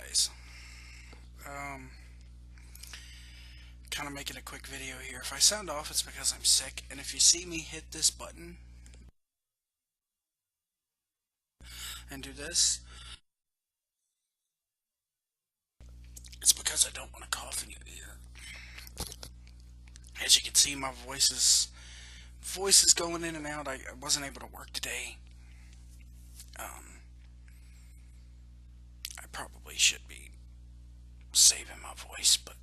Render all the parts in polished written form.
guys. Um, kind of making a quick video here. If I sound off, it's because I'm sick, and if you see me hit this button and do this, it's because I don't want to cough in your ear. As you can see, my voice is going in and out. I wasn't able to work today. Um, I probably should be saving my voice, but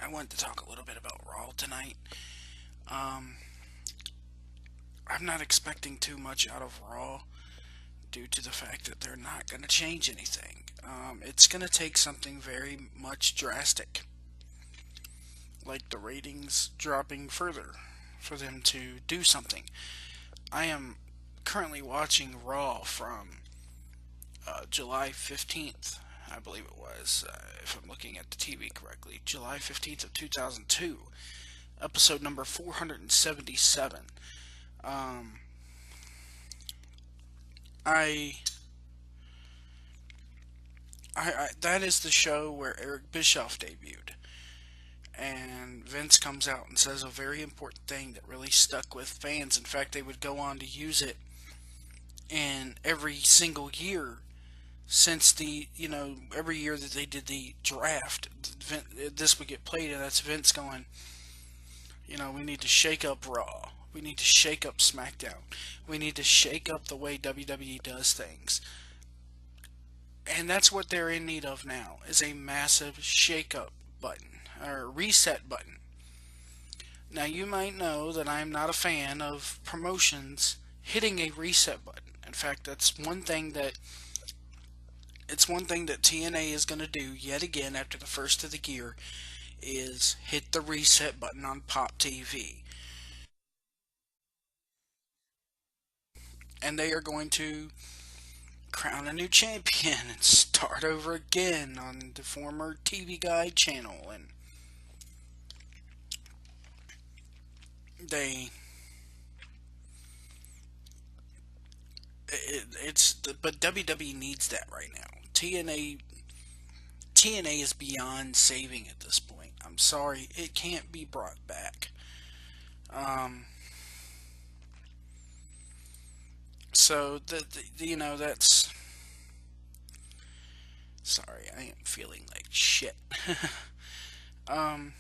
I wanted to talk a little bit about Raw tonight. Um, I'm not expecting too much out of Raw due to the fact that they're not going to change anything. It's going to take something very much drastic, like the ratings dropping further, for them to do something. I am currently watching Raw from July 15th, I believe it was, if I'm looking at the TV correctly. July 15th of 2002, episode number 477. Um, I that is the show where Eric Bischoff debuted. And Vince comes out and says a very important thing that really stuck with fans. In fact, they would go on to use it in every single year since every year that they did the draft, this would get played, and that's Vince going, we need to shake up Raw. We need to shake up SmackDown. We need to shake up the way WWE does things. And that's what they're in need of now, is a massive shake-up button, or reset button. Now, you might know that I'm not a fan of promotions hitting a reset button. In fact, it's one thing that TNA is going to do yet again after the first of the year, is hit the reset button on Pop TV. And they are going to crown a new champion and start over again on the former TV Guide channel. And they but WWE needs that right now. TNA is beyond saving at this point. I'm sorry, it can't be brought back. Um, so that's, sorry, I am feeling like shit. um,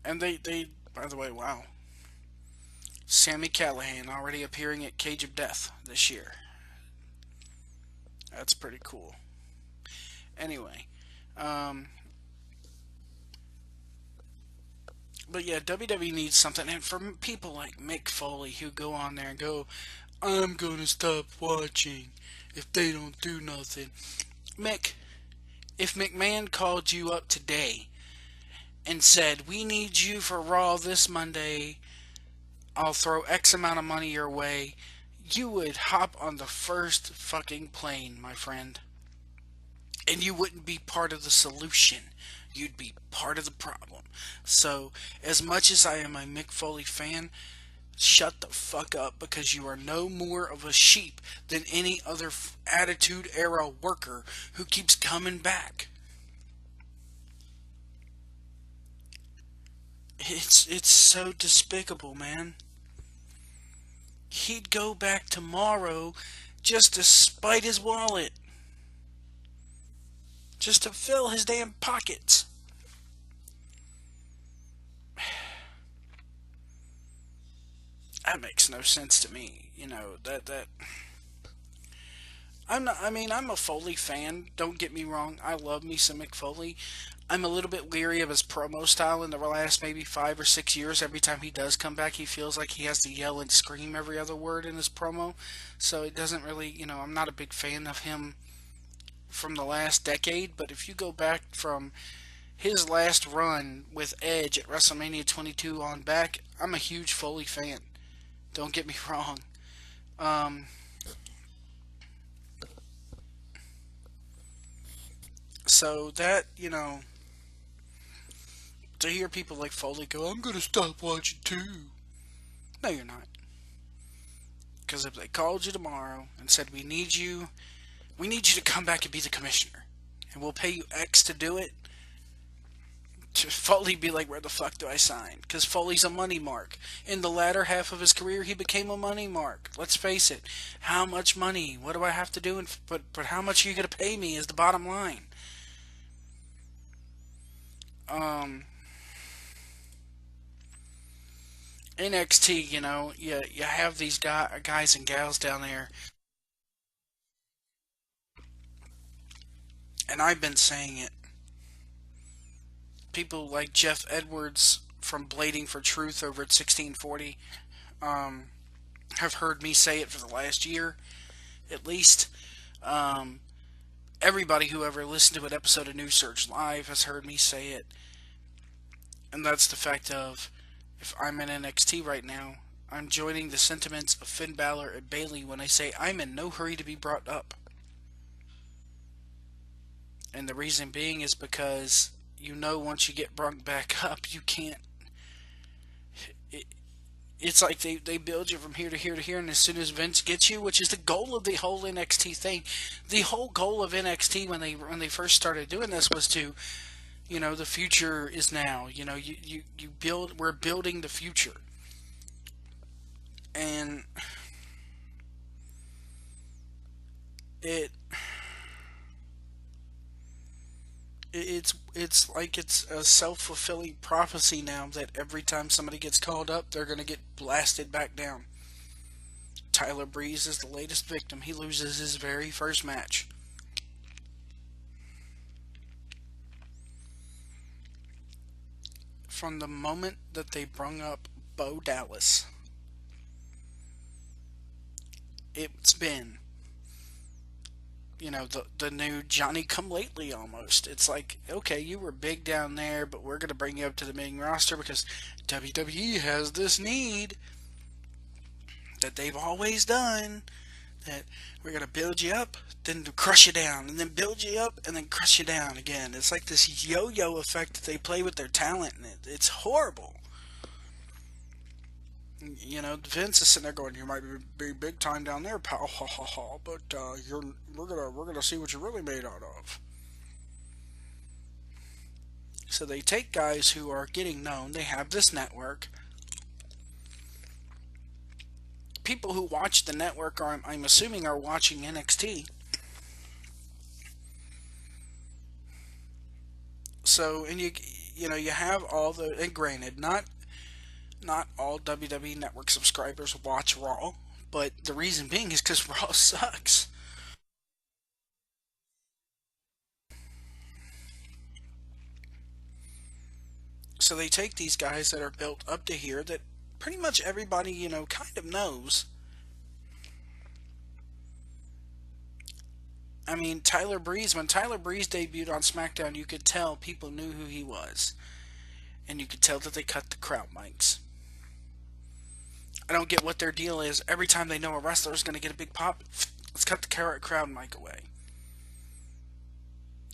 and they by the way, wow, Sammy Callahan already appearing at Cage of Death this year. That's pretty cool. Anyway, um, but yeah, WWE needs something, and for people like Mick Foley who go on there and go, "I'm gonna stop watching if they don't do nothing." Mick, if McMahon called you up today and said, "We need you for Raw this Monday, I'll throw X amount of money your way," you would hop on the first fucking plane, my friend. And you wouldn't be part of the solution. You'd be part of the problem. So, as much as I am a Mick Foley fan, shut the fuck up, because you are no more of a sheep than any other Attitude Era worker who keeps coming back. It's so despicable, man. He'd go back tomorrow just to spite his wallet, just to fill his damn pockets. That makes no sense to me. That I'm not. I mean, I'm a Foley fan. Don't get me wrong. I love me some Mick Foley. I'm a little bit leery of his promo style in the last maybe 5 or 6 years. Every time he does come back, he feels like he has to yell and scream every other word in his promo. So it doesn't really, I'm not a big fan of him from the last decade. But if you go back from his last run with Edge at WrestleMania 22 on back, I'm a huge Foley fan. Don't get me wrong. Um, so that, to hear people like Foley go, "I'm gonna stop watching too." No, you're not. Because if they called you tomorrow and said, we need you to come back and be the commissioner, and we'll pay you X to do it, Foley be like, where the fuck do I sign? Because Foley's a money mark. In the latter half of his career, he became a money mark. Let's face it. How much money? What do I have to do? But how much are you going to pay me is the bottom line. Um, NXT, you have these guys and gals down there, and I've been saying it. People like Jeff Edwards from Blading for Truth over at 1640 um, have heard me say it for the last year, at least. Um, Everybody who ever listened to an episode of New Surge Live has heard me say it, and that's the fact of, if I'm in NXT right now, I'm joining the sentiments of Finn Balor and Bayley when I say I'm in no hurry to be brought up. And the reason being is because once you get brought back up, you can't. It, it's like they build you from here to here to here, and as soon as Vince gets you, which is the goal of the whole NXT thing, the whole goal of NXT when they first started doing this was to, the future is now. You build. We're building the future, and it it's like it's a self-fulfilling prophecy now that every time somebody gets called up, they're going to get blasted back down. Tyler Breeze is the latest victim. He loses his very first match. From the moment that they brung up Bo Dallas, it's been, the new Johnny Come Lately almost. It's like, okay, you were big down there, but we're going to bring you up to the main roster because WWE has this need that they've always done, that we're going to build you up, then crush you down, and then build you up, and then crush you down again. It's like this yo-yo effect that they play with their talent, and it's horrible. Vince is sitting there going, "You might be big time down there, pal, ha ha ha, but we're gonna see what you're really made out of." So they take guys who are getting known. They have this network. People who watch the network I'm assuming, are watching NXT. So, and you have all the, and granted, not all WWE Network subscribers watch Raw, but the reason being is because Raw sucks. So they take these guys that are built up to here that pretty much everybody, kind of knows. I mean, when Tyler Breeze debuted on SmackDown, you could tell people knew who he was. And you could tell that they cut the crowd mics. I don't get what their deal is. Every time they know a wrestler is going to get a big pop, let's cut the crowd mic away.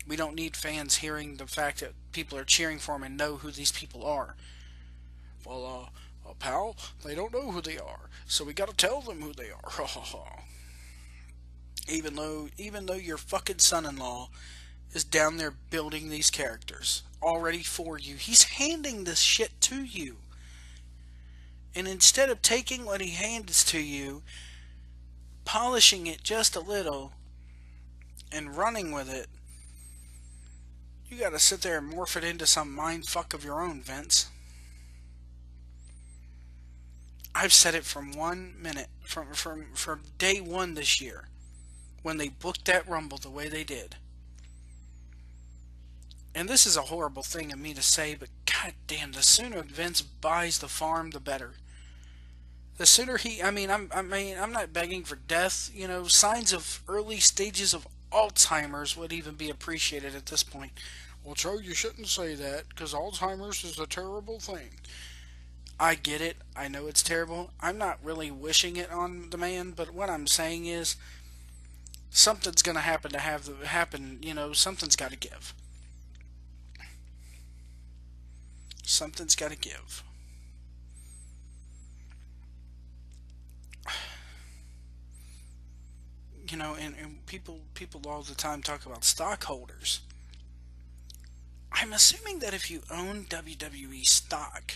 We don't need fans hearing the fact that people are cheering for him and know who these people are. Well, pal, they don't know who they are, so we got to tell them who they are. even though your fucking son-in-law is down there building these characters already for you, he's handing this shit to you. And instead of taking what he hands to you, polishing it just a little, and running with it, you gotta sit there and morph it into some mind fuck of your own, Vince. I've said it from 1 minute, from day one this year, when they booked that Rumble the way they did. And this is a horrible thing of me to say, but goddamn, the sooner Vince buys the farm, the better. The sooner I'm not begging for death. Signs of early stages of Alzheimer's would even be appreciated at this point. Well, Joe, you shouldn't say that, because Alzheimer's is a terrible thing. I get it. I know it's terrible. I'm not really wishing it on the man, but what I'm saying is, something's going to happen. Something's got to give. Something's got to give. and people all the time talk about stockholders. I'm assuming that if you own WWE stock,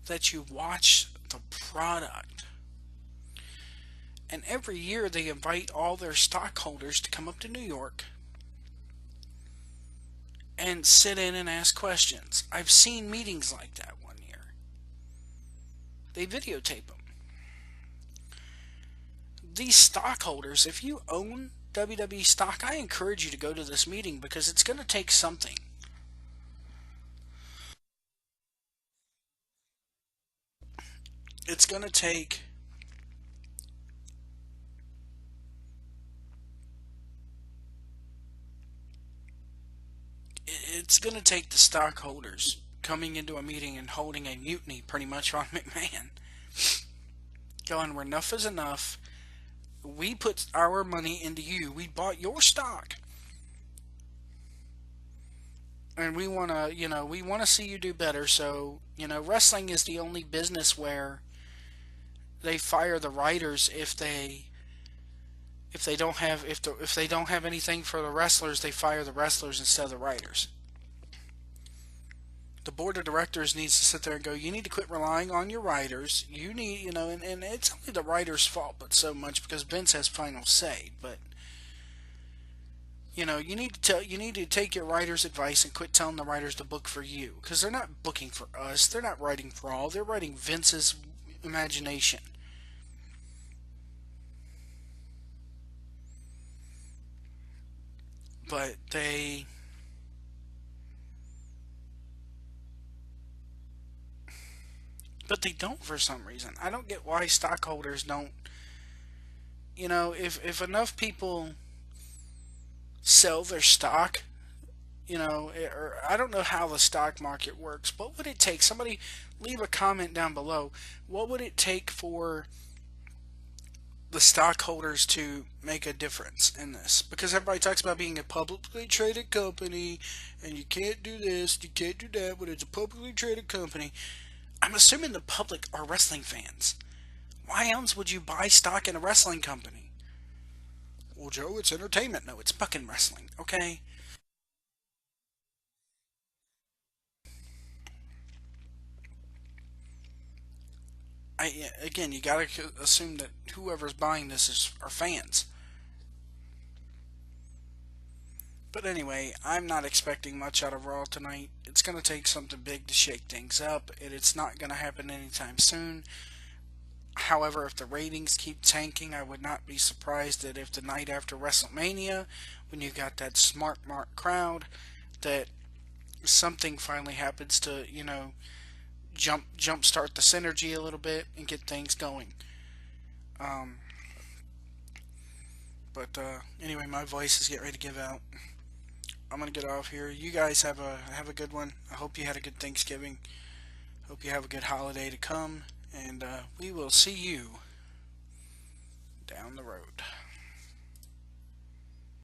that you watch the product. And every year they invite all their stockholders to come up to New York and sit in and ask questions. I've seen meetings like that one year. They videotape them. These stockholders, if you own WWE stock, I encourage you to go to this meeting because it's going to take something. It's going to take it's going to take the stockholders coming into a meeting and holding a mutiny pretty much on McMahon. Going, where enough is enough. We put our money into you. We bought your stock. And we want to see you do better. So, wrestling is the only business where they fire the writers if they don't have anything for the wrestlers, they fire the wrestlers instead of the writers. The board of directors needs to sit there and go, you need to quit relying on your writers. You need, and it's only the writers' fault, but so much because Vince has final say. But you need to take your writers' advice and quit telling the writers to book for you because they're not booking for us. They're not writing for all. They're writing Vince's imagination. But they don't for some reason. I don't get why stockholders don't. If enough people sell their stock, or I don't know how the stock market works. What would it take? Somebody leave a comment down below. What would it take for the stockholders to make a difference in this? Because everybody talks about being a publicly traded company, and you can't do this, you can't do that, but it's a publicly traded company. I'm assuming the public are wrestling fans. Why else would you buy stock in a wrestling company? Well, Joe, it's entertainment. No, it's fucking wrestling, okay? Again, you gotta assume that whoever's buying this are fans. But anyway, I'm not expecting much out of Raw tonight. It's gonna take something big to shake things up, and it's not gonna happen anytime soon. However, if the ratings keep tanking, I would not be surprised that if the night after WrestleMania, when you got that smart mark crowd, that something finally happens to, jumpstart the synergy a little bit and get things going. Um, but anyway, my voice is getting ready to give out. I'm gonna get off here. You guys have a good one. I hope you had a good Thanksgiving. Hope you have a good holiday to come, and we will see you down the road.